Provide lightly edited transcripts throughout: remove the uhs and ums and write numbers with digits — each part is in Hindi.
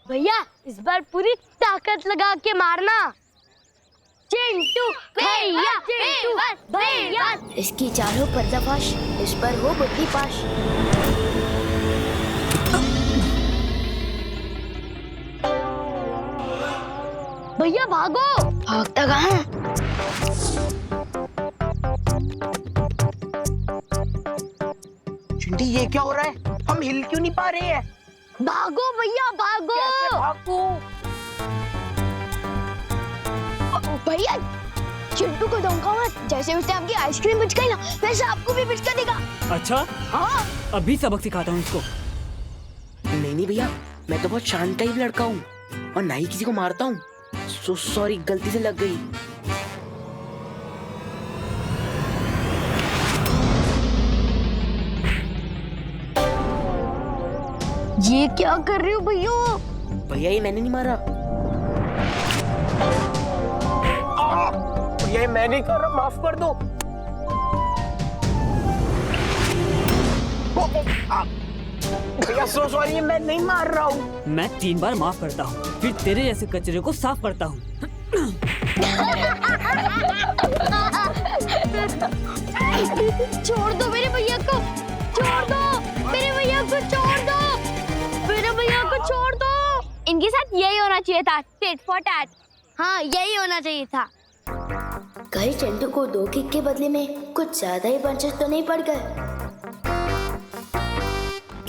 भैया इस बार पूरी ताकत लगा के मारना। चिंटू भैया, चिंटू भैया। इसकी चारों पर्दाफाश, इस पर हो बुद्धि पाश। भैया भागो। भागता कहाँ? चिंटी ये क्या हो रहा है? हम हिल क्यों नहीं पा रहे हैं? भागो भैया भागो। कैसे भागूं? भैया चिंटू को धोखा मत, जैसे उसने आपकी आइसक्रीम पिचकाई ना, वैसे आपको भी पिचका देगा। अच्छा हाँ अभी सबक सिखाता हूँ इसको। नहीं भैया, मैं तो बहुत शांत टाइप लड़का हूँ और ना ही किसी को मारता हूँ। सॉरी, गलती से लग गई। ये क्या कर रहे हो भैया? भैया ये मैंने नहीं मारा। भैया ये मैं नहीं कर रहा, माफ कर दो। भैया सॉरी, ये मैं नहीं मार रहा हूँ। मैं 3 बार माफ करता हूँ, फिर तेरे जैसे कचरे को साफ करता हूँ। छोड़ दो मेरे भैया को, छोड़ दो मेरे भैया को, छोड़ दो मेरे भैया को, छोड़ दो। इनके साथ यही होना चाहिए था, टिट फॉर टैट। हाँ यही होना चाहिए था। कहीं चिंटू को 2 किक के बदले में कुछ ज्यादा ही पंचेस तो नहीं पड़ गए?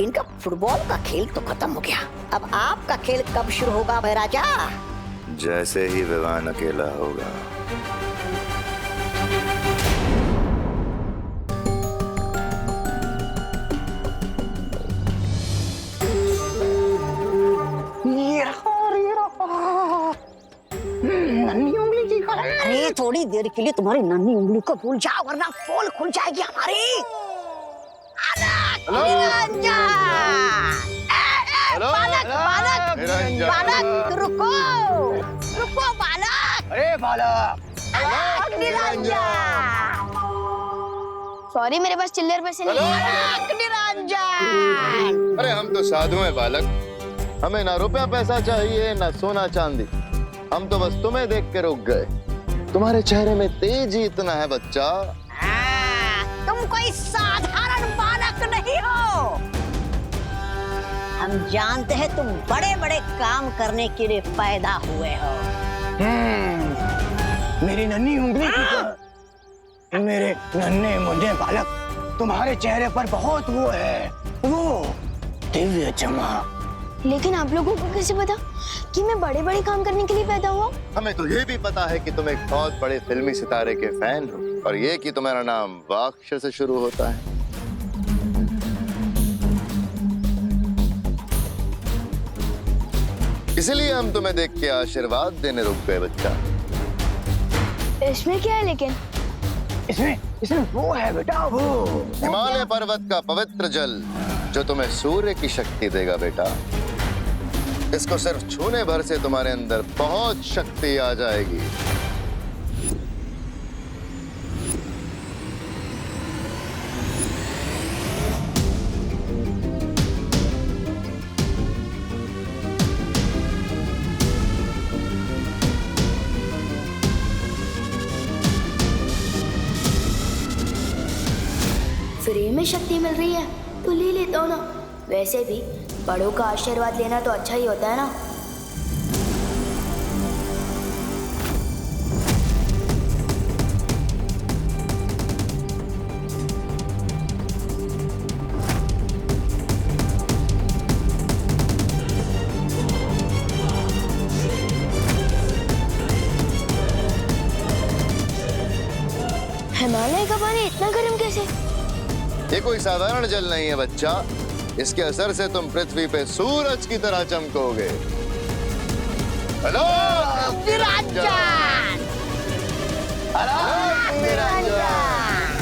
इनका फुटबॉल का खेल तो खत्म हो गया, अब आपका खेल कब शुरू होगा भाई राजा? जैसे ही विवान अकेला होगा। नन्ही उंगली की कलम। अरे थोड़ी देर के लिए तुम्हारी नन्ही उंगली को भूल जाओ, वरना पोल खुल जाएगी हमारी। बालक रुको, रुको बालक। अरे बालक! सॉरी मेरे पास चिल्लर पैसे नहीं है। निरंजन अरे हम तो साधु हैं बालक, हमें ना रुपया पैसा चाहिए ना सोना चांदी, हम तो बस तुम्हें देख के रुक गए। तुम्हारे चेहरे में तेजी इतना है बच्चा। तुम कोई साधारण बालक नहीं हो, हम जानते हैं तुम बड़े बड़े काम करने के लिए पैदा हुए हो। मेरी नन्ही उंगली की मेरे नन्हे मुन्ने बालक, तुम्हारे चेहरे पर बहुत वो है, वो दिव्य चमक। लेकिन आप लोगों को कैसे पता कि मैं बड़े बड़े काम करने के लिए पैदा हुआ? हमें तो ये भी पता है कि तुम एक बहुत बड़े फिल्मी सितारे के फैन हो, और ये कि तुम्हारा नाम वाक्ष से शुरू होता है। इसलिए हम तुम्हें देख के आशीर्वाद देने रुक गए बच्चा। इसमें क्या है लेकिन? इसमें वो है बेटा, वो हिमालय पर्वत का पवित्र जल जो तुम्हें सूर्य की शक्ति देगा बेटा। इसको सिर्फ छूने भर से तुम्हारे अंदर बहुत शक्ति आ जाएगी। फ्री में शक्ति मिल रही है तो ले लेता हूँ ना। वैसे भी बड़ों का आशीर्वाद लेना तो अच्छा ही होता है ना। हिमालय का पानी इतना गर्म कैसे? ये कोई साधारण जल नहीं है बच्चा, इसके असर से तुम पृथ्वी पे सूरज की तरह चमकोगे। हेलो निरंजन! हेलो निरंजन!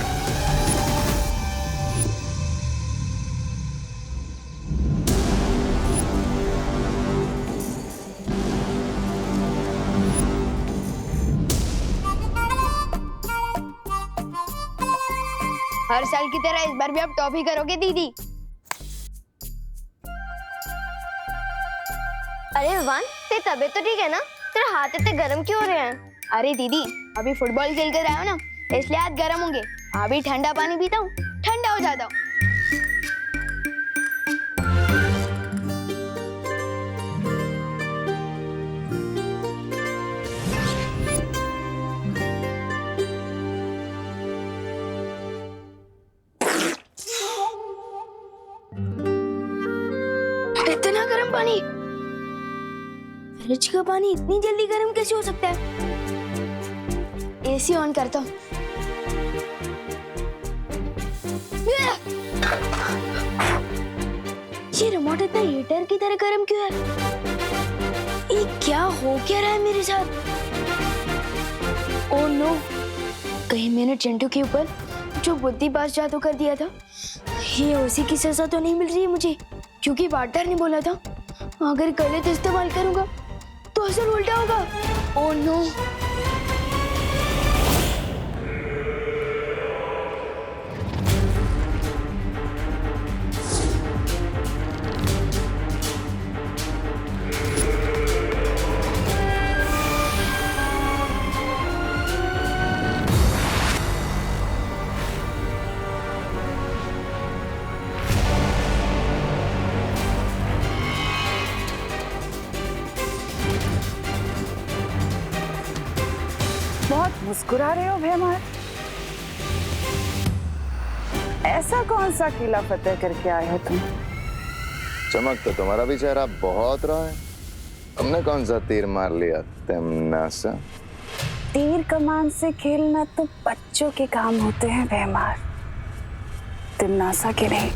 हर साल की तरह इस बार भी आप टॉप ही करोगे दीदी। अरे विवान, तेरी तबीयत तो ठीक है ना? तेरे हाथ इतने गर्म क्यों हो रहे हैं? अरे दीदी, अभी फुटबॉल खेल कर आए हो ना, इसलिए हाथ गर्म होंगे। अभी ठंडा पानी पीता हूँ, ठंडा हो जाता हूँ। इतना गर्म पानी? फ्रिज का पानी इतनी जल्दी गर्म कैसे हो सकता है? एसी ऑन करता हूँ। ये रिमोट इतना हीटर की तरह गर्म क्यों है? ये क्या हो क्या रहा है मेरे साथ? ओह नो, कहीं मैंने चिंटू के ऊपर जो बुद्धि पास जादू कर दिया था, ये उसी की सजा तो नहीं मिल रही है मुझे, क्योंकि पार्टनर ने बोला था अगर गलत इस्तेमाल करूंगा तो असर उल्टा होगा। Oh no. बहुत मुस्कुरा रहे हो भैमार। ऐसा कौन सा किला फतेह करके आए हो तुम? चमक तो तुम्हारा भी चेहरा बहुत रहा है। हमने कौन सा तीर मार लिया तिमनासा? तीर कमान से खेलना तो बच्चों के काम होते हैं भैमार, तिमनासा के नहीं।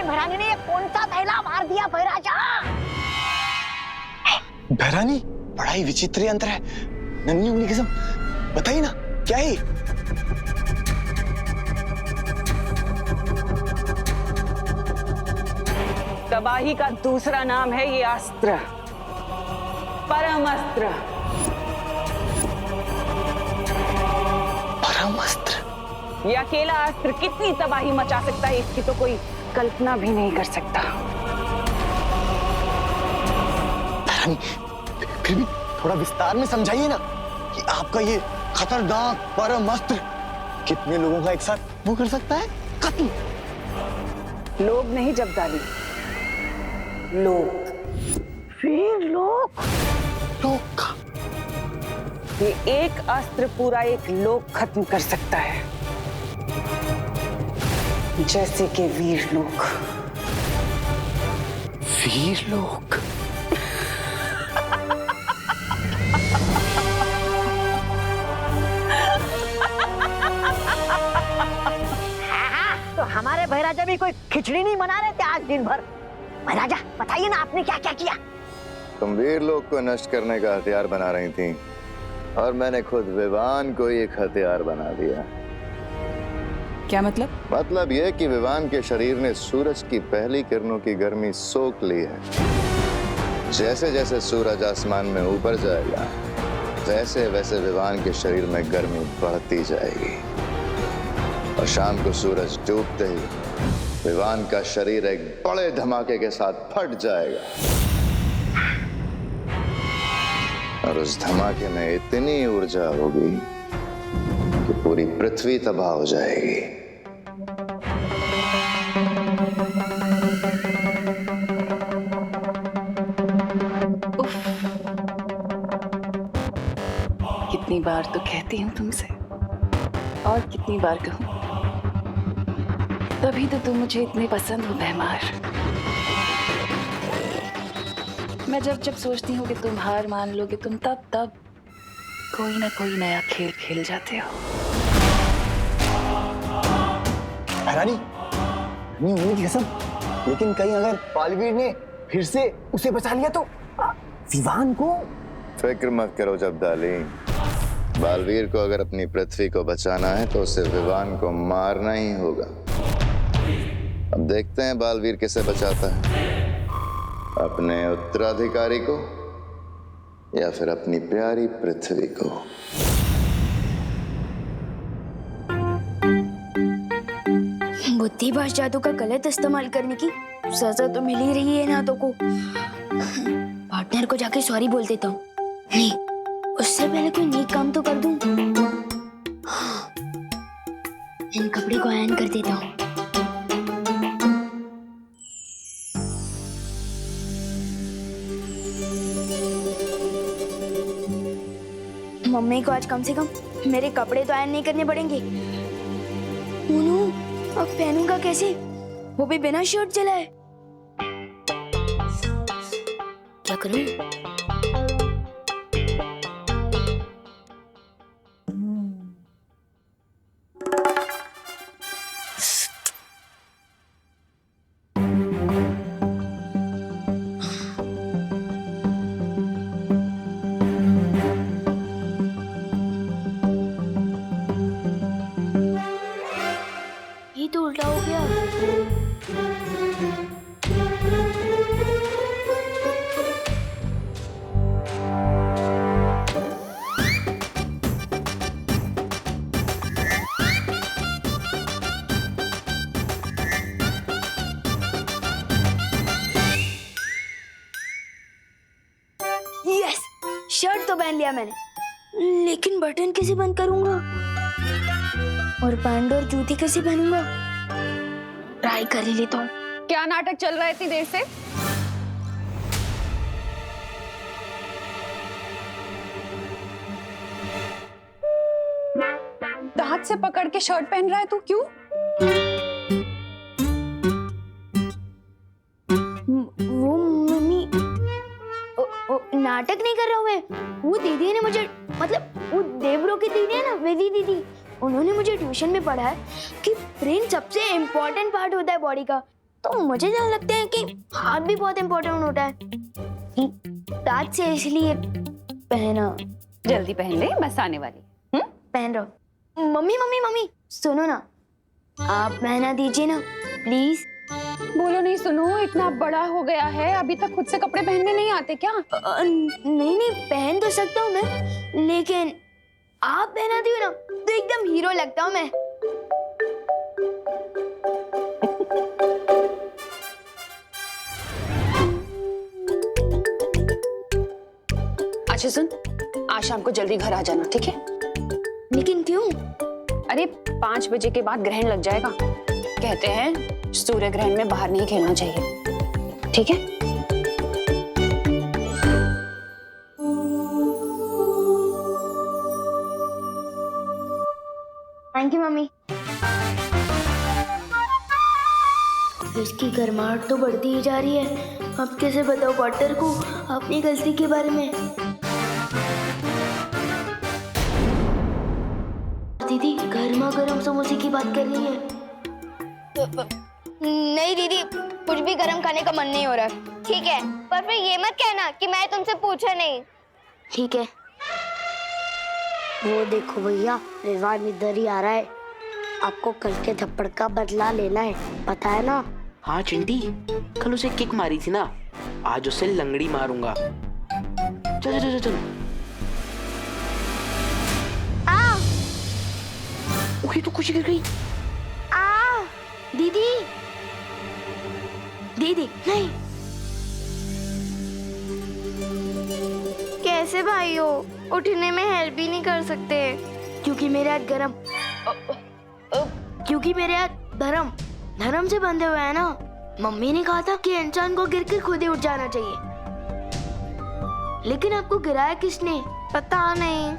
भैरानी ने ये कौन सा थैला मार दिया भैराजा? भैरानी, बड़ा ही विचित्र यंत्र है। नन्ही उंगली कसम, बताइए ना क्या है? तबाही का दूसरा नाम है ये अस्त्र, परम अस्त्र। परम अस्त्र? ये अकेला अस्त्र कितनी तबाही मचा सकता है, इसकी तो कोई कल्पना भी नहीं कर सकता। भैरानी, फिर भी थोड़ा विस्तार में समझाइए ना कि आपका ये खतरनाक परम अस्त्र कितने लोगों का एक साथ वो कर सकता है खत्म? लोग नहीं जब्दाली, लोग। फिर लोग? लोग का? ये एक अस्त्र पूरा एक लोक खत्म कर सकता है, जैसे कि वीर लोग। वीर लोग? तो हमारे भैराजा भी कोई खिचड़ी नहीं बना रहे थे आज दिन भर? भैराजा बताइए ना, आपने क्या क्या किया? तुम वीर लोग को नष्ट करने का हथियार बना रही थी और मैंने खुद विवान को एक हथियार बना दिया। क्या मतलब? मतलब यह कि विवान के शरीर ने सूरज की पहली किरणों की गर्मी सोख ली है। जैसे जैसे सूरज आसमान में ऊपर जाएगा, वैसे वैसे विवान के शरीर में गर्मी बढ़ती जाएगी और शाम को सूरज डूबते ही विवान का शरीर एक बड़े धमाके के साथ फट जाएगा और उस धमाके में इतनी ऊर्जा होगी कि पूरी पृथ्वी तबाह हो जाएगी। कितनी बार तो कहती हूँ तुमसे, और कितनी बार कहूँ, तभी तो तुम मुझे इतने पसंद हो भैमार। मैं जब जब सोचती हूँ कि तुम हार मान लोगे, तुम तब तब कोई ना कोई नया खेल खेल जाते हो। भैरानी, नहीं होने की कसम, लेकिन कहीं अगर बालवीर ने फिर से उसे बचा लिया तो विवान को? फिक्र मत करो जब्दाली, बालवीर को अगर अपनी पृथ्वी को बचाना है तो उसे विवान को मारना ही होगा। अब देखते हैं बालवीर किसे बचाता है। अपने उत्तराधिकारी को या फिर अपनी प्यारी पृथ्वी को? बुद्धिभाष जादू का गलत इस्तेमाल करने की सजा तो मिल ही रही है ना तो को। पार्टनर को जाके सॉरी बोल देता हूँ। नहीं, उससे पहले कोई नेक काम तो कर दूं। इन कपड़े को आयरन कर देता हूँ। मम्मी को आज कम से कम मेरे कपड़े तो आयरन नहीं करने पड़ेंगे। मोनू, अब पहनूंगा कैसे? वो भी बिना शर्ट चलाए। क्या करूं? ये तो उल्टा हो गया। यस, शर्ट तो पहन लिया मैंने, लेकिन बटन कैसे बंद करूंगा? और पैंट और जूती कैसे पहनूंगा? ट्राई कर ही लेता हूँ। क्या नाटक चल रहा है इतनी देर से? दांत से पकड़ के शर्ट पहन रहा है तू, क्यों? वो मम्मी, नाटक नहीं कर रहा हूँ मैं। वो दीदी ने मुझे, मतलब वो देवरो की दीदी है ना, वेदी दीदी, उन्होंने मुझे ट्यूशन में पढ़ाया कि ब्रेन सबसे इम्पोर्टेंट पार्ट होता है बॉडी का। तो मुझे जहाँ लगता है कि हाथ भी बहुत इम्पोर्टेंट होता है, दांत से इसलिए पहना। जल्दी पहन ले, बस आने वाली। पहन रहा हूँ। मम्मी मम्मी मम्मी सुनो ना, आप पहना दीजिए ना प्लीज। बोलो नहीं सुनो, इतना बड़ा हो गया है, अभी तक खुद से कपड़े पहनने नहीं आते क्या? नहीं नहीं, पहन तो सकता हूँ मैं, लेकिन आप पहनाती हो ना तो एकदम हीरो लगता हूँ मैं। अच्छा सुन, आज शाम को जल्दी घर आ जाना, ठीक है? लेकिन क्यों? अरे 5 बजे के बाद ग्रहण लग जाएगा। कहते हैं सूर्य ग्रहण में बाहर नहीं खेलना चाहिए, ठीक है? Thank you mummy. इसकी गर्माहट तो बढ़ती ही जा रही है। अब कैसे बताओ पार्टनर को अपनी गलती के बारे में? दीदी गर्मा गर्म समोसे की बात कर रही है। नहीं दीदी, कुछ भी गर्म खाने का मन नहीं हो रहा है। ठीक है, पर फिर ये मत कहना कि मैं तुमसे पूछा नहीं। ठीक है। वो देखो भैया, विवान इधर ही आ रहा है। आपको कल के थप्पड़ का बदला लेना है, पता है ना? हाँ चिंटी, कल उसे किक मारी थी ना, आज उसे लंगड़ी मारूंगा। चल चल चल चल। ओके, तो खुशी गिर गई। दीदी दीदी नहीं। कैसे भाई हो, उठने में हेल्प भी नहीं कर सकते? क्योंकि मेरे हाथ गरम, क्योंकि मेरे हाथ धर्म धर्म से बंधे हुए हैं ना। मम्मी ने कहा था कि इंसान को गिर कर खुद ही उठ जाना चाहिए, लेकिन आपको गिराया किसने? पता नहीं।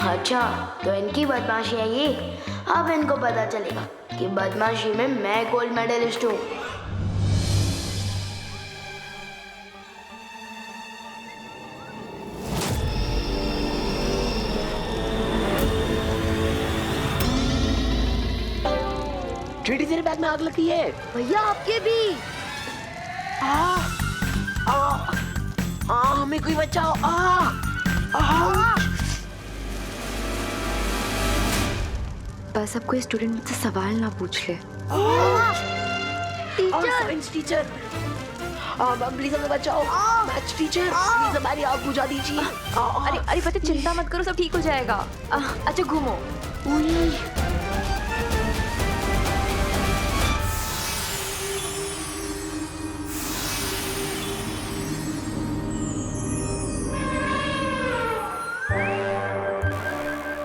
अच्छा, तो इनकी बदमाशी है ये। अब इनको पता चलेगा कि बदमाशी में मैं गोल्ड मेडलिस्ट हूँ। चिंटी, तेरे बैग में आग लगी है। भैया आपके भी। हमें कोई बचाओ। बस अब कोई स्टूडेंट मुझसे सवाल ना पूछ ले। साइंस टीचर, प्लीज हमें बचाओ। मैथ्स टीचर, प्लीज हमारी आँख बुझा दीजिए। अरे पता, चिंता मत करो, सब ठीक हो जाएगा। अच्छा घूमो।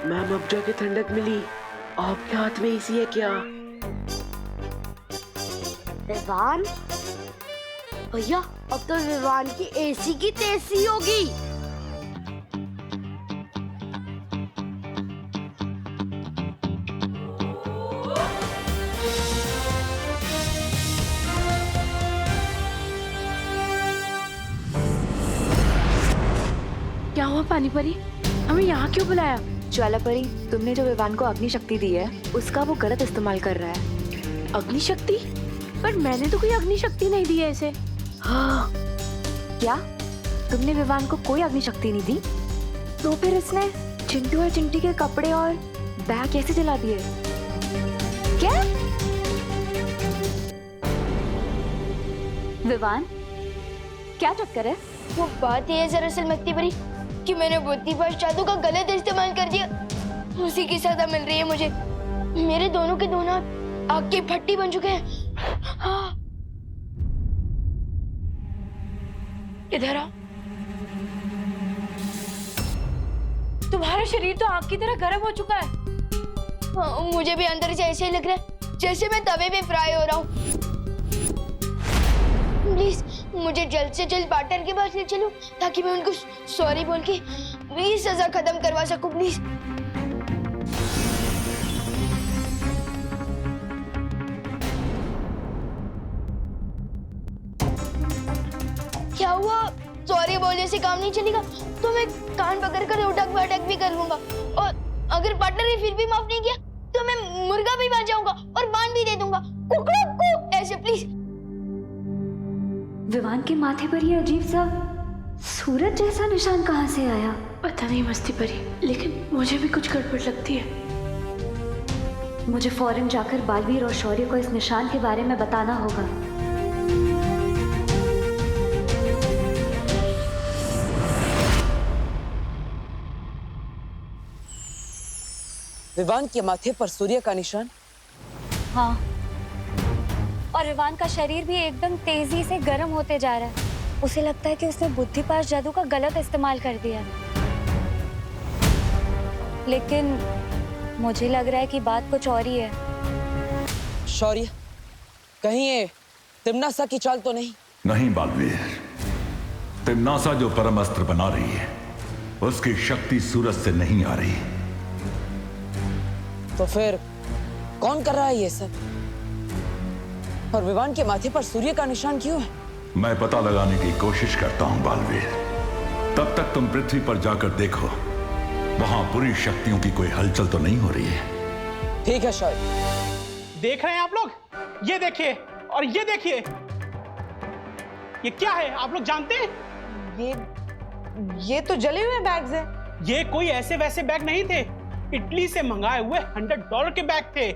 मैम अब जाके ठंडक मिली। आपके हाथ में एसी है क्या? विवान भैया, अब तो विवान की एसी की तेजी होगी। क्या हुआ पानी परी, हमें यहाँ क्यों बुलाया? ज्वाला परी, तुमने जो विवान को अग्नि शक्ति दी है उसका वो गलत इस्तेमाल कर रहा है। अग्नि शक्ति? पर मैंने तो कोई अग्नि शक्ति नहीं दी है इसे। हाँ। क्या तुमने विवान को कोई अग्नि शक्ति नहीं दी? तो फिर इसने चिंटू और चिंटी के कपड़े और बैग कैसे जला दिए? क्या? विवान, क्या चक्कर है? वो बात ये है दरअसल मक्ती परी कि मैंने बुद्धिपाश जादू का गलत इस्तेमाल कर दिया, उसी की सजा मिल रही है मुझे। मेरे दोनों के दोनों आग की भट्टी बन चुके हैं। हाँ। इधर आओ। तुम्हारा शरीर तो आग की तरह गर्म हो चुका है। हाँ, मुझे भी अंदर से ऐसे ही लग रहा है जैसे मैं तवे पे फ्राई हो रहा हूँ। प्लीज मुझे जल्द से जल्द पार्टनर के पास ले चलो ताकि मैं उनको सॉरी बोल के मेरी सजा खत्म करवा सकूं, प्लीज। क्या हुआ? सॉरी बोलने से काम नहीं चलेगा तो मैं कान पकड़कर उठक बैठक भी कर लूंगा, और अगर पार्टनर ने फिर भी माफ नहीं किया तो मैं मुर्गा भी बन जाऊंगा और बांध भी दे दूंगा। कुक ऐसे प्लीज। विवान के माथे पर ये अजीब सा सूरज जैसा निशान कहाँ से आया? पता नहीं मस्ती परी, लेकिन मुझे भी कुछ गड़बड़ लगती है। मुझे फौरन जाकर बालवीर और शौर्य को इस निशान के बारे में बताना होगा। विवान के माथे पर सूर्य का निशान? हाँ, और विवान का शरीर भी एकदम तेजी से गर्म होते जा रहा है। उसे लगता है कि उसने बुद्धिपाश जादू का गलत इस्तेमाल कर दिया, लेकिन मुझे लग रहा है कि बात कुछ और ही है। शौर्य, कहीं ये तिम्नासा की चाल तो नहीं? नहीं बालवीर, तिम्नासा जो परम अस्त्र बना रही है उसकी शक्ति सूरज से नहीं आ रही। तो फिर कौन कर रहा है ये सब? और विवान के माथे पर सूर्य का निशान क्यों है? मैं पता लगाने की कोशिश करता हूं बालवीर। तब तक तुम पृथ्वी पर जाकर देखो, वहां बुरी शक्तियों की कोई हलचल तो नहीं हो रही है। ठीक है शौर्य। देख रहे हैं आप लोग? ये देखिए और ये देखिए, ये क्या है आप लोग जानते हैं? ये तो जले हुए बैग्स हैं। ये कोई ऐसे वैसे बैग नहीं थे, इटली से मंगाए हुए $100 के बैग थे।